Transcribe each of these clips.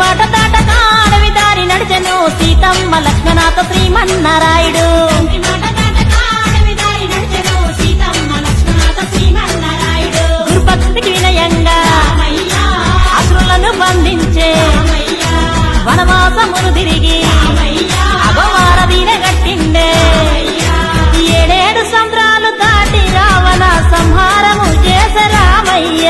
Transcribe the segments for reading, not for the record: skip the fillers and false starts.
మాట దాటక అడవి దారి నడిచెను సీతమ్మ లక్ష్మణాథ శ్రీమన్నారాయుడు. గురుభక్తికి వినయంగా అసురులను బంధించే వనవాసమును తిరిగి అగవారదీన గట్టిండే. ఏడేడు సంద్రాలు దాటి రావణ సంహారము చేసే రామయ్య.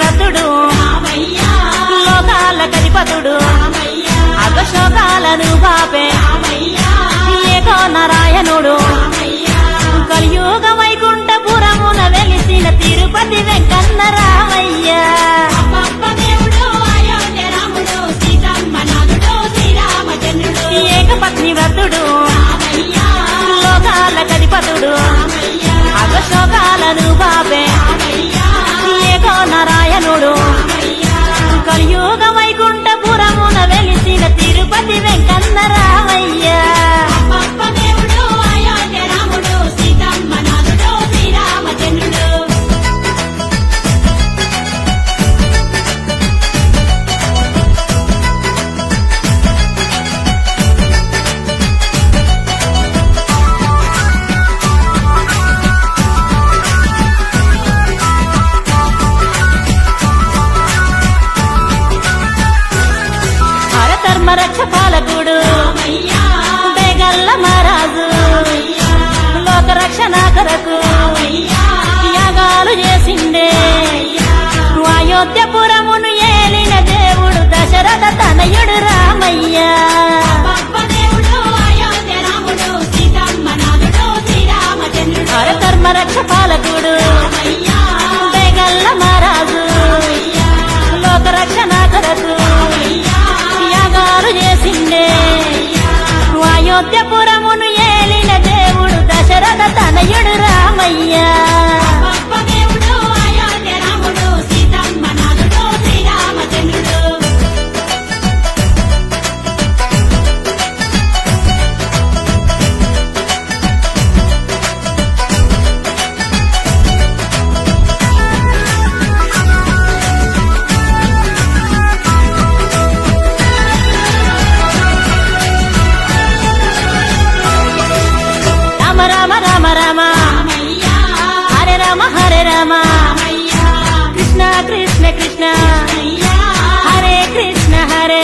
వ్రతుడు లోకాల కధిపతుడు అగశోకాలను బాపే ఏకో నారాయణుడు. కలియుగ వైకుంఠపురమున వెలిసిన తిరుపతి వెంకన్న రామయ్య. ఏకపత్ని వ్రతుడు లోకాల కధిపతుడు అగశోకాలను బాపే ఏకో నారాయణుడు. కలియుగ వైకుంఠపురమున వెలిసిన తిరుపతి వెంకన్న రామయ్య. రక్ష పాలకుడు బేగల్ల మహారాజు లోక రక్షణ కొరకు యాగాలు చేసిండే. అయోధ్యపురమును ఏలిన దేవుడు దశరథ తనయుడు రామయ్య. ధర్మ రక్ష పాలకుడు బేగల్ల మహారాజు లోక రక్షణ కొరకు చేసిండే. అయోధ్యపురమును ఏలిన దేవుడు దశరథ తనయుడు రామయ్య. కృష్ణ కృష్ణ కృష్ణ హరే కృష్ణ హరే.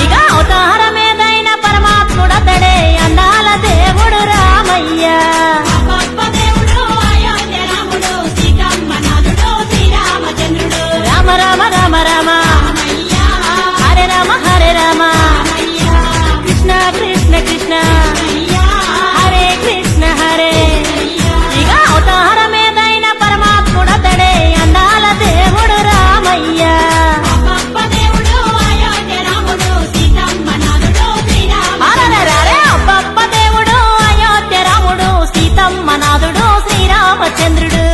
ఇక అవతారమేదైన పరమాత్ముడతడే అందాల దేవుడు రామయ్య. రామ రామ రామ రామ హరే రామ హరే రామ కృష్ణ కృష్ణ కృష్ణ హరే కృష్ణ హరే. ఇక అవతారమేదైన పరమాత్ముడతడే అందాల దేవుడు రామయ్య. అబ్బబ్బ దేవుడు అయోధ్య రాముడు సీతమ్మ నాథుడు శ్రీరామచంద్రుడు.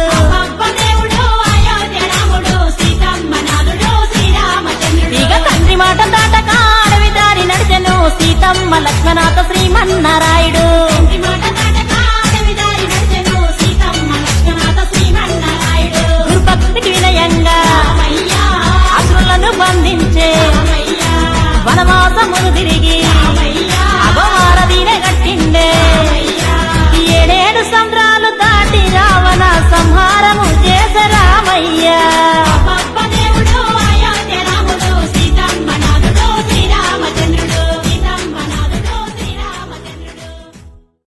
ఇక తండ్రి మాట దాటక అడవి దారి నడిచెను సీతమ్మ లక్ష్మణాథ శ్రీమన్నారాయుడు. గురుభక్తికి వినయంగా అసురులను బంధించే వనవాసమును తిరిగి అగవారదీన గట్టిండే. ఏడేడు సంద్రాలు దాటి రావణ సంహారము చేసే రామయ్య.